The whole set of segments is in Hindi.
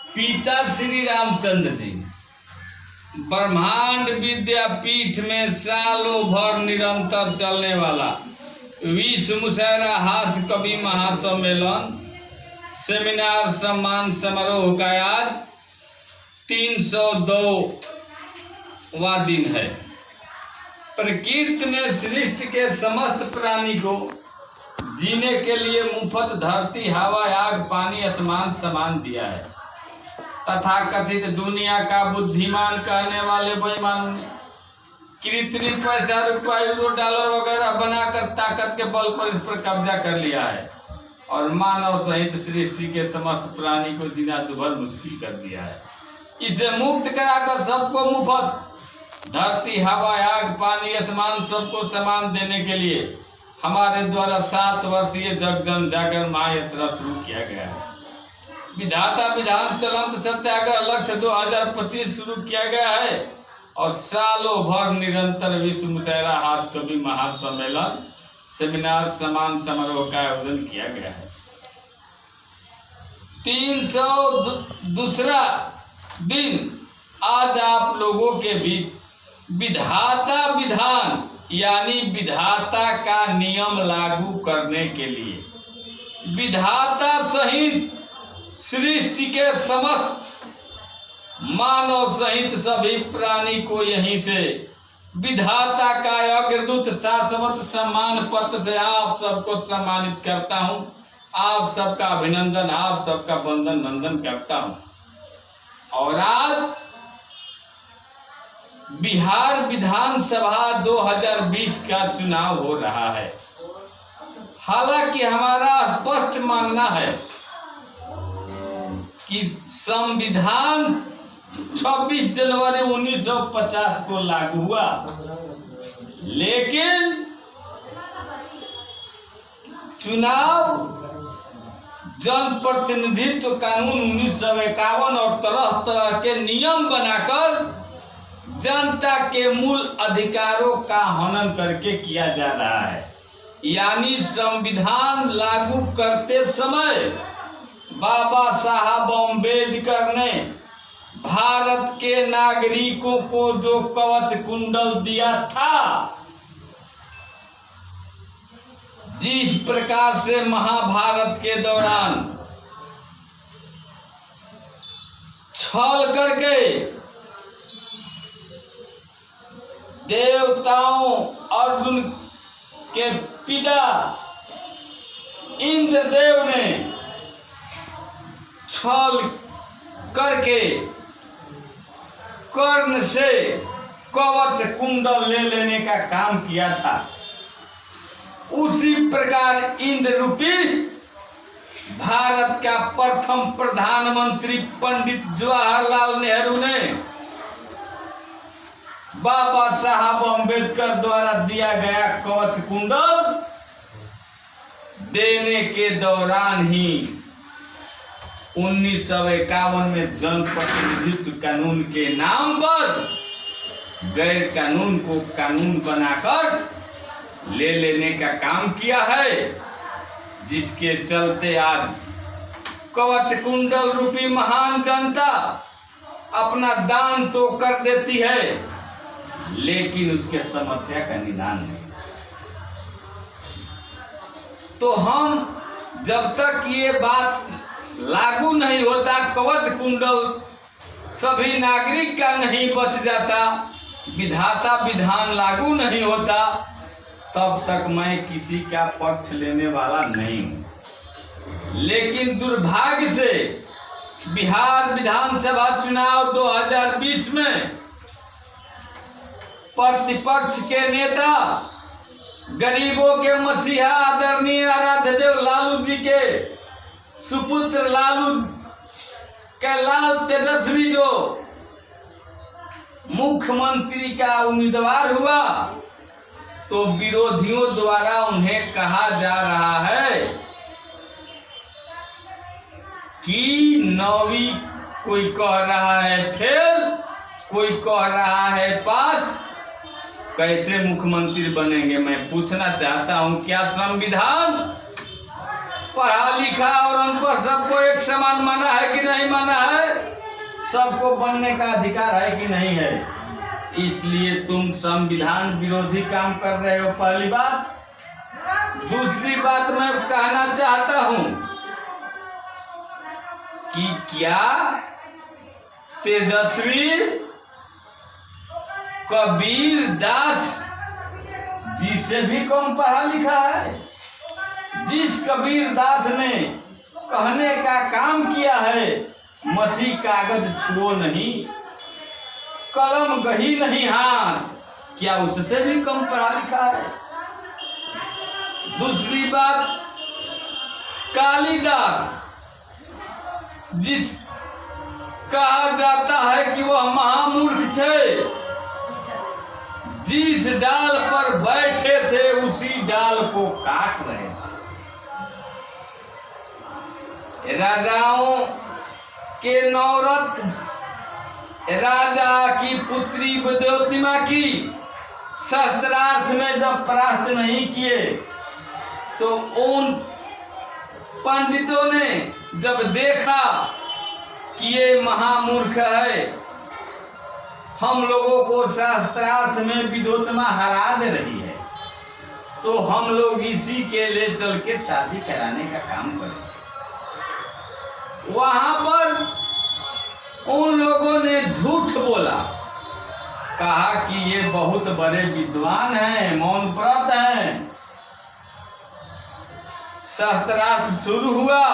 पिता श्री रामचंद्र जी ब्रह्मांड विद्यापीठ में सालों भर निरंतर चलने वाला विश्व मुशायरा हास्य कवि महासम्मेलन सेमिनार सम्मान समारोह का आज 302वां दिन है। प्रकृति ने सृष्टि के समस्त प्राणी को जीने के लिए मुफ्त धरती, हवा, आग, पानी, आसमान समान दिया है। तथाकथित दुनिया का बुद्धिमान कहने वाले बेईमानों ने कृत्रिम पैसा, रुपया, यूरो, डॉलर वगैरह बनाकर ताकत के बल पर इस पर कब्जा कर लिया है और मानव सहित सृष्टि के समस्त प्राणी को जीना दुभर मुश्किल कर दिया है। इसे मुक्त कराकर सबको मुफ्त धरती, हवा, आग, पानी, आसमान सबको समान देने के लिए हमारे द्वारा 7 वर्षीय जग जन जागरण महायात्रा शुरू किया गया है। विधाता विधान चलंत सत्याग्रह लक्ष्य 2025 शुरू किया गया है और सालों भर निरंतर विश्व मुशायरा हास्य कवि महासम्मेलन सेमिनार सम्मान समारोह का आयोजन किया गया है। 302वां दिन आज आप लोगों के बीच विधाता विधान यानी विधाता का नियम लागू करने के लिए विधाता सहित सृष्टि के समस्त मानव सहित सभी प्राणी को यहीं से विधाता का अग्रदूत शाश्वत सम्मान पत्र से आप सबको सम्मानित करता हूं। आप सबका अभिनंदन, आप सबका वंदन नंदन करता हूं। और आज बिहार विधानसभा 2020 का चुनाव हो रहा है। हालांकि हमारा स्पष्ट मानना है कि संविधान 26 जनवरी 1950 को लागू हुआ, लेकिन चुनाव जनप्रतिनिधित्व कानून 1951 और तरह तरह के नियम बनाकर जनता के मूल अधिकारों का हनन करके किया जा रहा है। यानी संविधान लागू करते समय बाबा साहब अम्बेडकर ने भारत के नागरिकों को जो कवच कुंडल दिया था, जिस प्रकार से महाभारत के दौरान छल करके देवताओं अर्जुन के पिता इंद्रदेव ने छल करके कर्ण से कवच कुंडल ले लेने का काम किया था, उसी प्रकार इंद्र रूपी भारत का प्रथम प्रधानमंत्री पंडित जवाहरलाल नेहरू ने बाबा साहब अम्बेडकर द्वारा दिया गया कवच कुंडल देने के दौरान ही 1951 में जनप्रतिनिधित्व कानून के नाम पर गैर कानून को कानून बनाकर ले लेने का काम किया है, जिसके चलते आज कवच कुंडल रूपी महान जनता अपना दान तो कर देती है, लेकिन उसके समस्या का निदान नहीं। तो हम जब तक ये बात लागू नहीं होता, कवच कुंडल सभी नागरिक का नहीं बच जाता, विधाता विधान लागू नहीं होता, तब तक मैं किसी का पक्ष लेने वाला नहीं हूं। लेकिन दुर्भाग्य से बिहार विधानसभा चुनाव 2020 में प्रतिपक्ष के नेता गरीबों के मसीहा आदरणीय आराध्य देव लालू जी के सुपुत्र लालू कैलाश तेजस्वी जो मुख्यमंत्री का उम्मीदवार हुआ, तो विरोधियों द्वारा उन्हें कहा जा रहा है कि 9वीं कोई कह रहा है फेल, कोई कह रहा है पास, कैसे मुख्यमंत्री बनेंगे। मैं पूछना चाहता हूं, क्या संविधान पढ़ा लिखा और अनपढ़ सबको एक समान माना है कि नहीं माना है? सबको बनने का अधिकार है कि नहीं है? इसलिए तुम संविधान विरोधी काम कर रहे हो, पहली बात। दूसरी बात मैं कहना चाहता हूं कि क्या तेजस्वी कबीर दास जी से भी कम पढ़ा लिखा है? जिस कबीर दास ने कहने का काम किया है, मसी कागज छुओ नहीं, कलम गही नहीं हाथ, क्या उससे भी कम पढ़ा लिखा है? दूसरी बात, कालिदास जिस कहा जाता है कि वह महामूर्ख थे, जिस डाल पर बैठे थे उसी डाल को काट रहे थे। राजाओं के नवरत्न राजा की पुत्री विद्योतिमा की शस्त्रार्थ में जब परास्त नहीं किए तो उन पंडितों ने जब देखा कि ये महामूर्ख है, हम लोगों को शास्त्रार्थ में विद्योतिमा हरा दे रही है, तो हम लोग इसी के ले चल के शादी कराने का काम करें। वहां पर उन लोगों ने झूठ बोला, कहा कि ये बहुत बड़े विद्वान हैं, मौन व्रत हैं। शास्त्रार्थ शुरू हुआ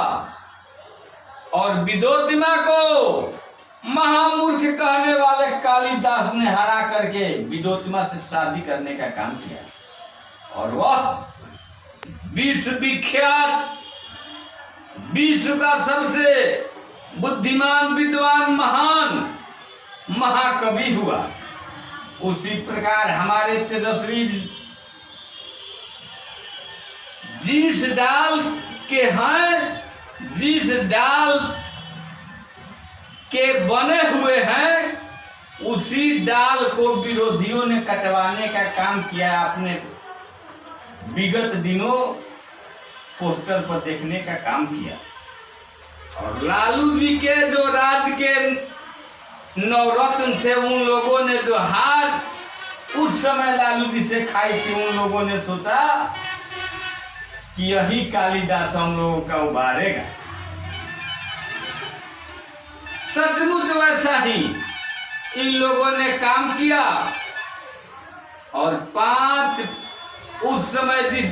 और विद्योतिमा को महामूर्ख कहने वाले कालिदास ने हरा करके विद्योतिमा से शादी करने का काम किया। और वह विश्वविख्यात, विश्व का सबसे बुद्धिमान, विद्वान, महान महाकवि हुआ। उसी प्रकार हमारे तेजस्वी जिस डाल के हैं, जिस डाल के बने हुए हैं, उसी डाल को विरोधियों ने कटवाने का काम किया। आपने विगत दिनों पोस्टर पर देखने का काम किया। और लालू जी के जो राज्य के नवरत्न थे, उन लोगों ने जो हार उस समय लालू जी से खाई थी, उन लोगों ने सोचा कि यही कालिदास हम लोगों का उबारेगा। सचमुच वैसा ही इन लोगों ने काम किया। और 5 उस समय जिस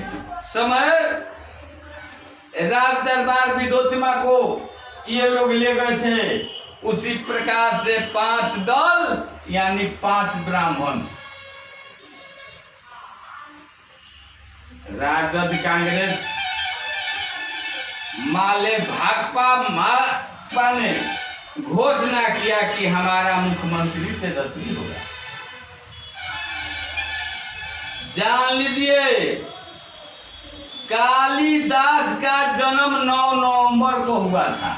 समय राज दरबार विद्योतिमा को ये लोग ले गए थे, उसी प्रकार से 5 दल यानी 5 ब्राह्मण, राजद, कांग्रेस, माले, भाकपा ने घोषणा किया कि हमारा मुख्यमंत्री तेजस्वी होगा। जान लीजिए, कालिदास का जन्म 9 नवंबर को हुआ था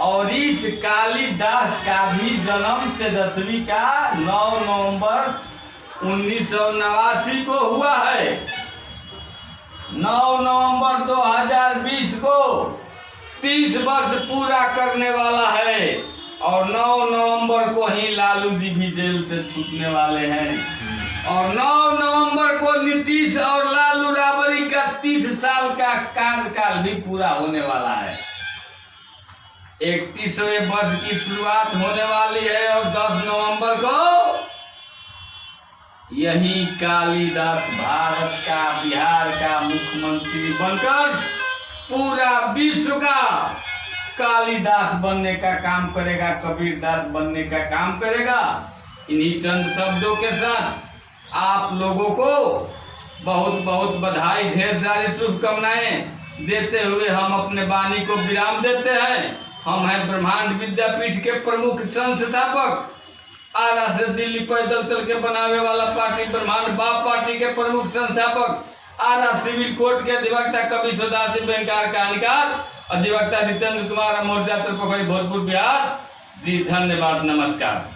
और इस कालिदास का भी जन्म तेजस्वी का 9 नवंबर 1989 को हुआ है। 9 नवंबर 2020 को 30 वर्ष पूरा करने वाला है और 9 नवंबर को ही लालू जी भी जेल से छूटने वाले हैं। और 9 नवंबर को नीतीश और लालू राबड़ी का 30 साल का कार्यकाल भी पूरा होने वाला है। 31वें वर्ष की शुरुआत होने वाली है और 10 नवंबर को यही कालिदास भारत का, बिहार का मुख्यमंत्री बनकर पूरा विश्व का कालिदास बनने का काम करेगा, कबीरदास बनने का काम करेगा। इन्हीं चंद शब्दों के साथ आप लोगों को बहुत बहुत बधाई, ढेर सारी शुभकामनाएं देते हुए हम अपने वाणी को विराम देते हैं। हम हैं ब्रह्मांड विद्यापीठ के प्रमुख संस्थापक, आरा से दिल्ली पैदल चल के बनावे वाला पार्टी ब्रह्मांड बाप पार्टी के प्रमुख संस्थापक, आरा सिविल कोर्ट के अधिवक्ता कवि सदाशिव बैंकार कहानीकार, अधिवक्ता जितेंद्र कुमार, मोर्चा पोखरी, भोजपुर, बिहार जी। धन्यवाद, नमस्कार।